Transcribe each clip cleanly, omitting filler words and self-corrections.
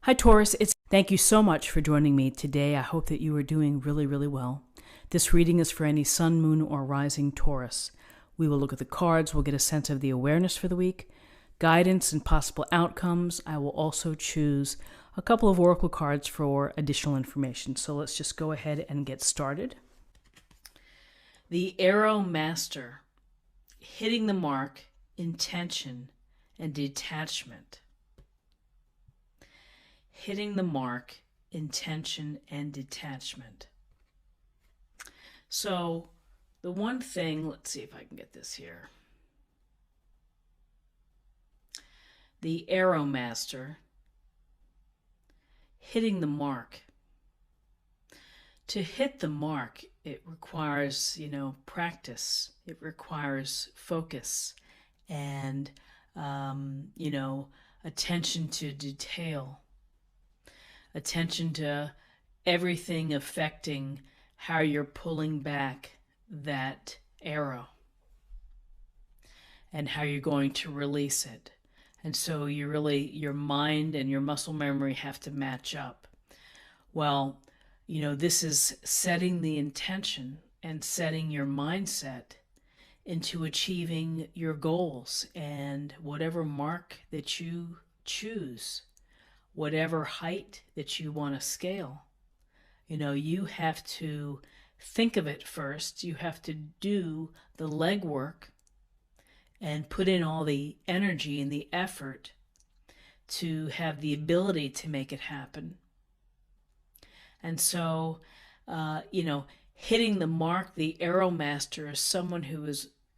Hi Taurus, thank you so much for joining me today. I hope that you are doing really, really well. This reading is for any sun, moon, or rising Taurus. We will look at the cards, we'll get a sense of the awareness for the week, guidance and possible outcomes. I will also choose a couple of oracle cards for additional information. So let's just go ahead and get started. The Arrow Master, hitting the mark, intention, and detachment. Hitting the mark, intention, and detachment. So the one thing, let's see if I can get this here. The Arrow Master, hitting the mark. To hit the mark, it requires, practice. It requires focus and, attention to detail. Attention to everything affecting how you're pulling back that arrow and how you're going to release it. And so your mind and your muscle memory have to match up. Well, this is setting the intention and setting your mindset into achieving your goals and whatever mark that you choose. Whatever height that you want to scale, you have to think of it first. You have to do the legwork and put in all the energy and the effort to have the ability to make it happen. And so, hitting the mark, the Arrow Master is someone who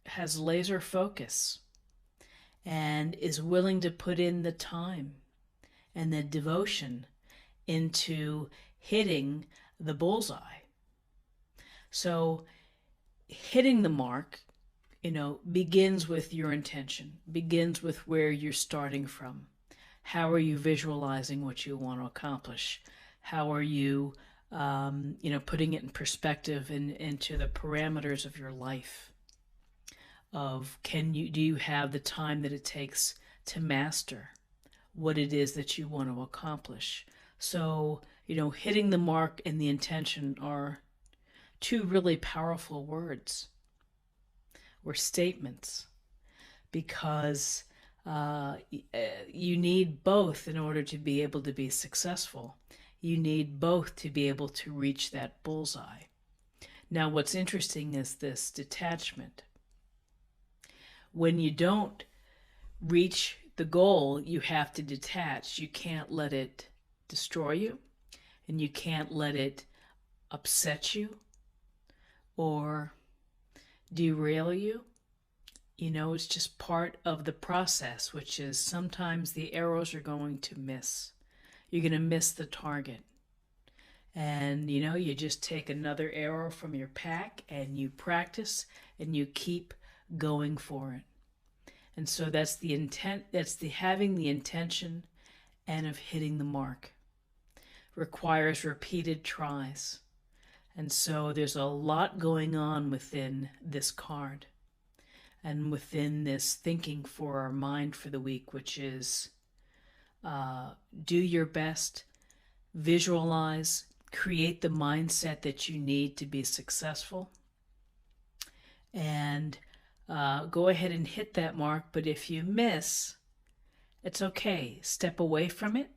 has laser focus and is willing to put in the time and the devotion into hitting the bullseye. So hitting the mark, begins with your intention, begins with where you're starting from. How are you visualizing what you want to accomplish? How are you, putting it in perspective and into the parameters of your life? Do you have the time that it takes to master what it is that you want to accomplish? So, hitting the mark and the intention are two really powerful words or statements, because you need both in order to be able to be successful. You need both to be able to reach that bullseye. Now, what's interesting is this detachment. When you don't reach the goal, you have to detach. You can't let it destroy you, and you can't let it upset you or derail you. It's just part of the process, which is sometimes the arrows are going to miss. You're going to miss the target. And, you just take another arrow from your pack and you practice and you keep going for it. And so that's the intent, that's the having the intention and of hitting the mark. Requires repeated tries. And so there's a lot going on within this card and within this thinking for our mind for the week, which is do your best, visualize, create the mindset that you need to be successful, and go ahead and hit that mark. But if you miss, it's okay. Step away from it,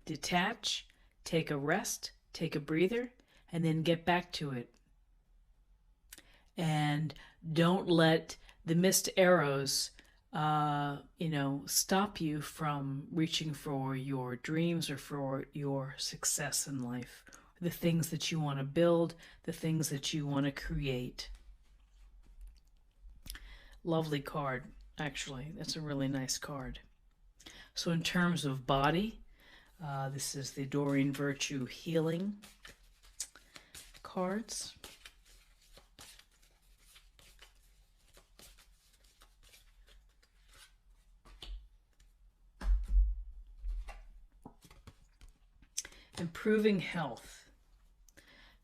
detach, take a rest, take a breather, and then get back to it. And don't let the missed arrows, stop you from reaching for your dreams or for your success in life, the things that you want to build, the things that you want to create. Lovely card, actually. That's a really nice card. So in terms of body, this is the Doreen Virtue Healing cards. Improving health.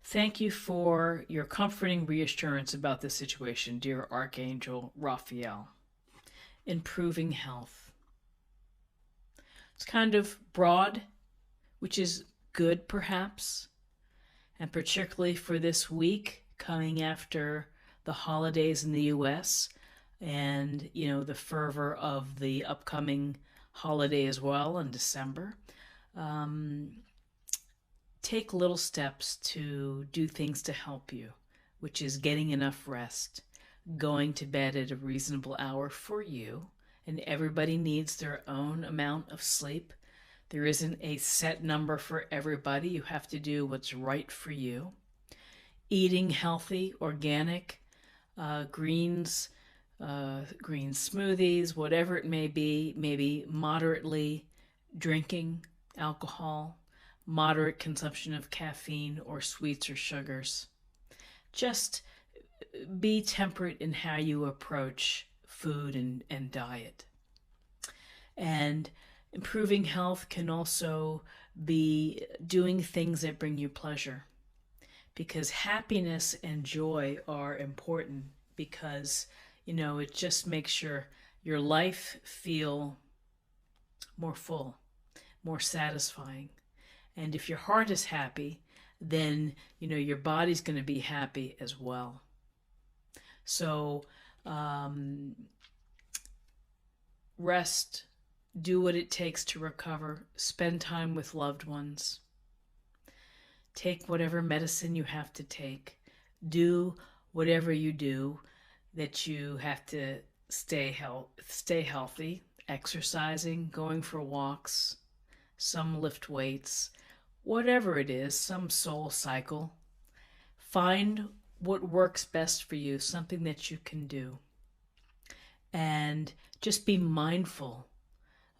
Thank you for your comforting reassurance about this situation, dear Archangel Raphael. Improving health. It's kind of broad, which is good perhaps, and particularly for this week coming after the holidays in the US and, the fervor of the upcoming holiday as well in December. Take little steps to do things to help you, which is getting enough rest, going to bed at a reasonable hour for you, and everybody needs their own amount of sleep. There isn't a set number for everybody. You have to do what's right for you. Eating healthy, organic, greens, green smoothies, whatever it may be, maybe moderately drinking alcohol, moderate consumption of caffeine or sweets or sugars. Just be temperate in how you approach food and diet. And improving health can also be doing things that bring you pleasure, because happiness and joy are important, because it just makes your life feel more full, more satisfying. And if your heart is happy, then your body's going to be happy as well. So rest, do what it takes to recover, spend time with loved ones, take whatever medicine you have to take, do whatever you do that you have to stay healthy, exercising, going for walks, some lift weights, whatever it is, some soul cycle. Find what works best for you, something that you can do. And just be mindful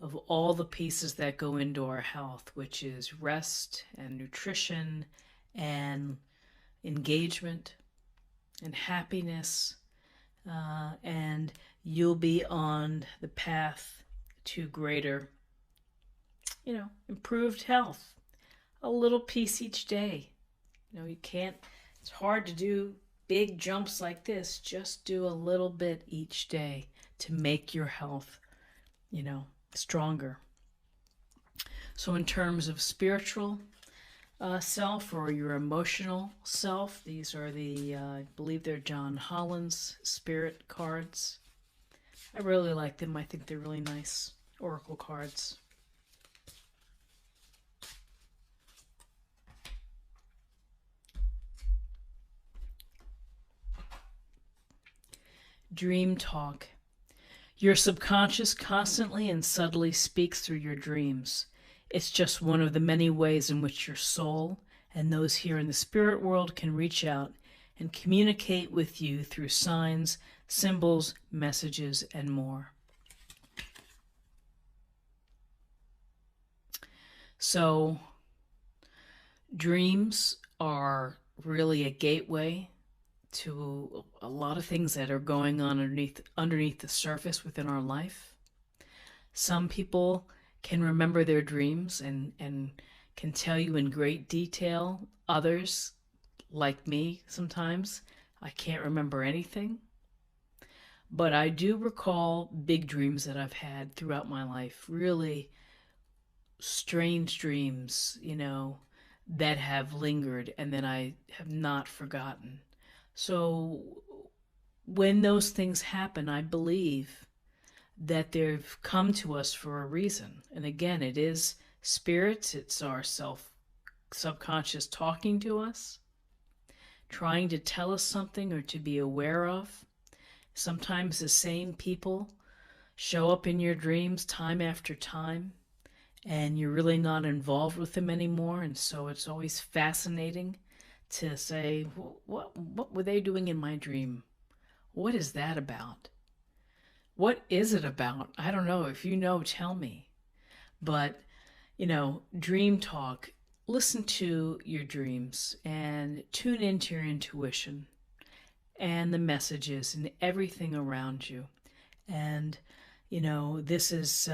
of all the pieces that go into our health, which is rest and nutrition and engagement and happiness, and you'll be on the path to greater, improved health. A little piece each day. It's hard to do big jumps like this. Just do a little bit each day to make your health, stronger. So in terms of spiritual self or your emotional self, these are I believe they're John Holland's spirit cards. I really like them. I think they're really nice oracle cards. Dream talk. Your subconscious constantly and subtly speaks through your dreams. It's just one of the many ways in which your soul and those here in the spirit world can reach out and communicate with you through signs, symbols, messages, and more. So, dreams are really a gateway to a lot of things that are going on underneath the surface within our life. Some people can remember their dreams and can tell you in great detail. Others, like me sometimes, I can't remember anything. But I do recall big dreams that I've had throughout my life, really strange dreams, that have lingered and that I have not forgotten. So when those things happen, I believe that they've come to us for a reason. And again, it is spirits, it's our subconscious talking to us, trying to tell us something or to be aware of. Sometimes the same people show up in your dreams time after time, and you're really not involved with them anymore. And so it's always fascinating to say, what were they doing in my dream? What is that about? What is it about? I don't know. If you know, tell me. But, dream talk, listen to your dreams and tune into your intuition and the messages and everything around you. And, this is...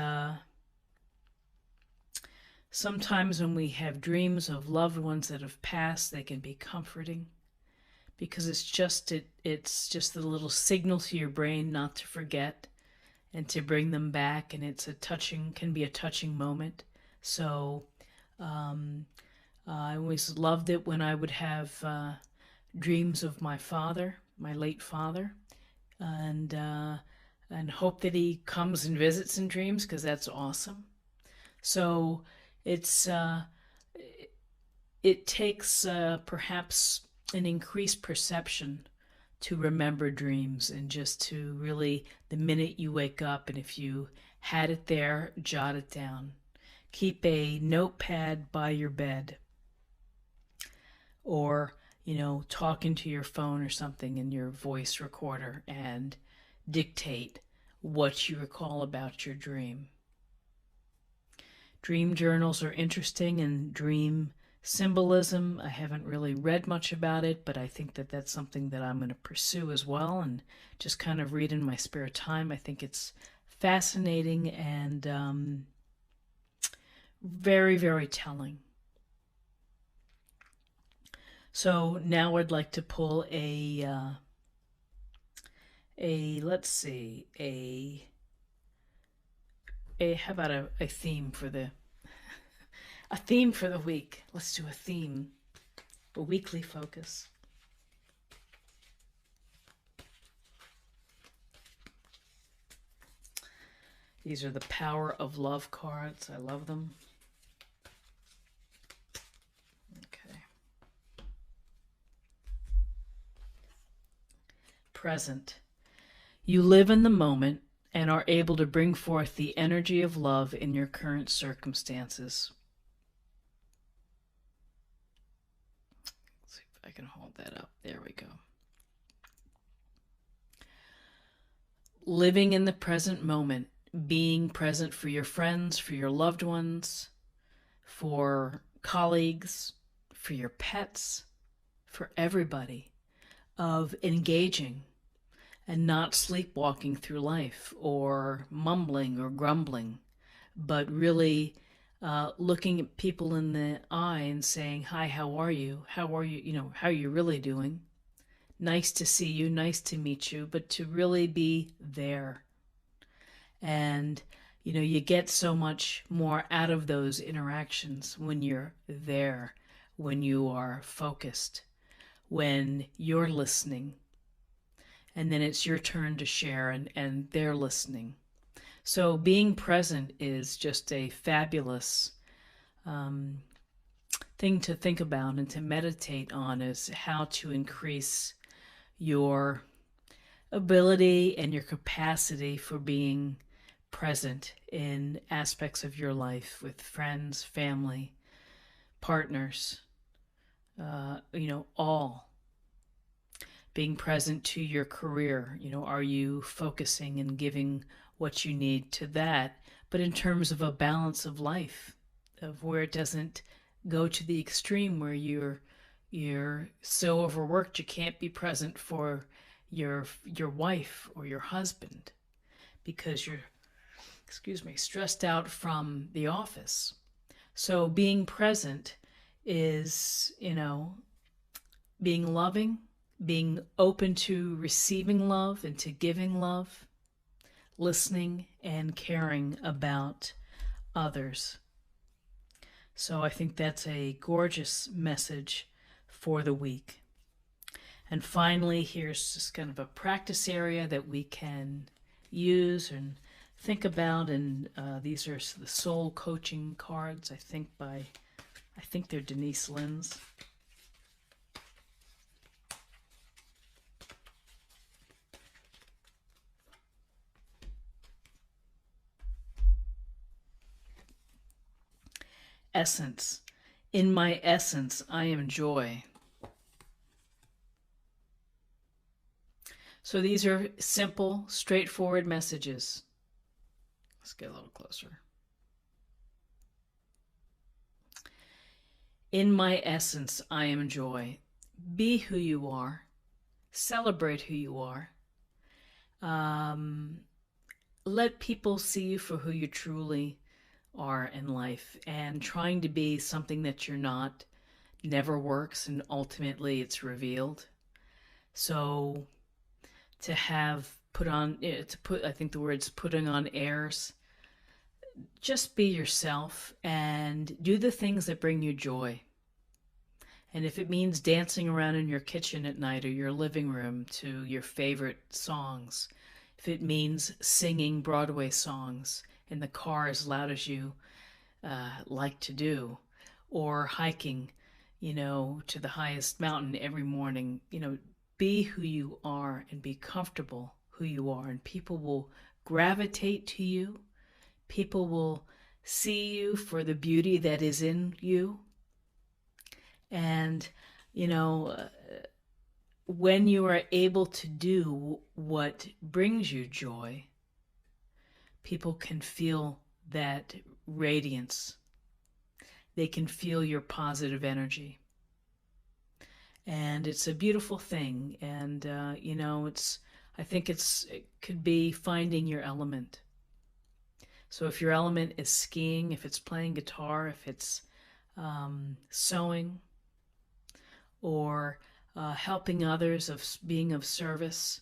Sometimes when we have dreams of loved ones that have passed, they can be comforting, because it's just the little signal to your brain not to forget and to bring them back, and can be a touching moment. So I always loved it when I would have dreams of my father, my late father, and hope that he comes and visits in dreams because that's awesome. So it's it takes perhaps an increased perception to remember dreams, and just to really, the minute you wake up, and if you had it there, jot it down. Keep a notepad by your bed, or talk into your phone or something in your voice recorder and dictate what you recall about your dream. Dream journals are interesting, and dream symbolism, I haven't really read much about it, but I think that that's something that I'm going to pursue as well, and just kind of read in my spare time. I think it's fascinating and very, very telling. So now I'd like to pull let's see, how about a theme for the week. Let's do a theme, a weekly focus. These are the Power of Love cards. I love them. Okay. Present. You live in the moment and are able to bring forth the energy of love in your current circumstances. Let's see if I can hold that up. There we go. Living in the present moment, being present for your friends, for your loved ones, for colleagues, for your pets, for everybody, of engaging and not sleepwalking through life or mumbling or grumbling, but really looking at people in the eye and saying, hi, how are you? How are you? How are you really doing? Nice to see you, nice to meet you, but to really be there. And, you get so much more out of those interactions when you're there, when you are focused, when you're listening. And then it's your turn to share, and they're listening. So being present is just a fabulous thing to think about and to meditate on, is how to increase your ability and your capacity for being present in aspects of your life with friends, family, partners, all. Being present to your career, are you focusing and giving what you need to that, but in terms of a balance of life, of where it doesn't go to the extreme where you're so overworked you can't be present for your wife or your husband because you're stressed out from the office. So being present is, being loving, being open to receiving love and to giving love, listening and caring about others. So I think that's a gorgeous message for the week. And finally, here's just kind of a practice area that we can use and think about. And these are the soul coaching cards, I think they're Denise Lynn's. Essence. In my essence, I am joy. So these are simple, straightforward messages. Let's get a little closer. In my essence, I am joy. Be who you are. Celebrate who you are. Let people see you for who you truly are in life, and trying to be something that you're not never works, and ultimately it's revealed. So to have I think the word's putting on airs, just be yourself and do the things that bring you joy. And if it means dancing around in your kitchen at night or your living room to your favorite songs, if it means singing Broadway songs in the car as loud as you like to do, or hiking, to the highest mountain every morning, be who you are and be comfortable who you are, and people will gravitate to you. People will see you for the beauty that is in you. And, when you are able to do what brings you joy, people can feel that radiance. They can feel your positive energy. And it's a beautiful thing. And, I think it could be finding your element. So if your element is skiing, if it's playing guitar, if it's sewing, or helping others, of being of service,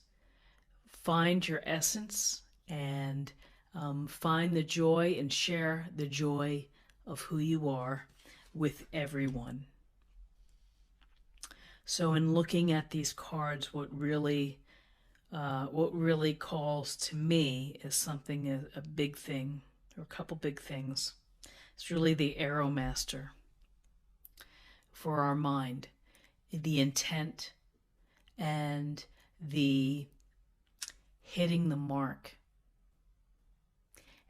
find your essence and find the joy and share the joy of who you are with everyone. So in looking at these cards, what really calls to me is something, a big thing, or a couple big things. It's really the Arrow Master for our mind, the intent and the hitting the mark.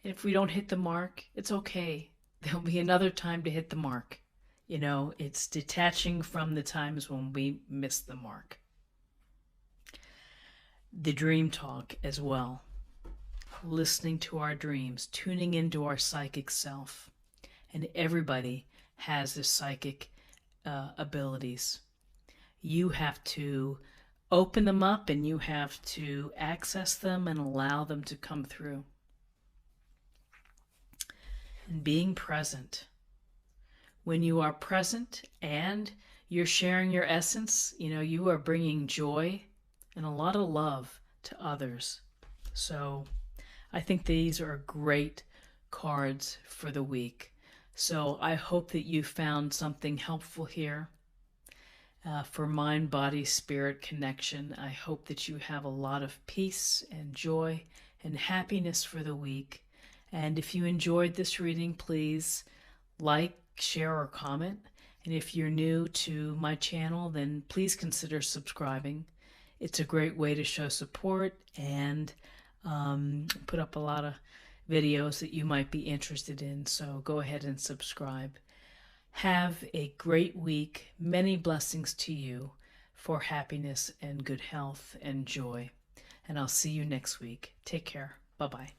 And if we don't hit the mark, it's okay. There'll be another time to hit the mark. It's detaching from the times when we miss the mark. The dream talk as well. Listening to our dreams, tuning into our psychic self. And everybody has the psychic abilities. You have to open them up and you have to access them and allow them to come through. And being present. When you are present and you're sharing your essence, you are bringing joy and a lot of love to others. So I think these are great cards for the week. So I hope that you found something helpful here. For mind, body, spirit connection. I hope that you have a lot of peace and joy and happiness for the week. And if you enjoyed this reading, please like, share, or comment. And if you're new to my channel, then please consider subscribing. It's a great way to show support and put up a lot of videos that you might be interested in. So go ahead and subscribe. Have a great week. Many blessings to you for happiness and good health and joy. And I'll see you next week. Take care. Bye-bye.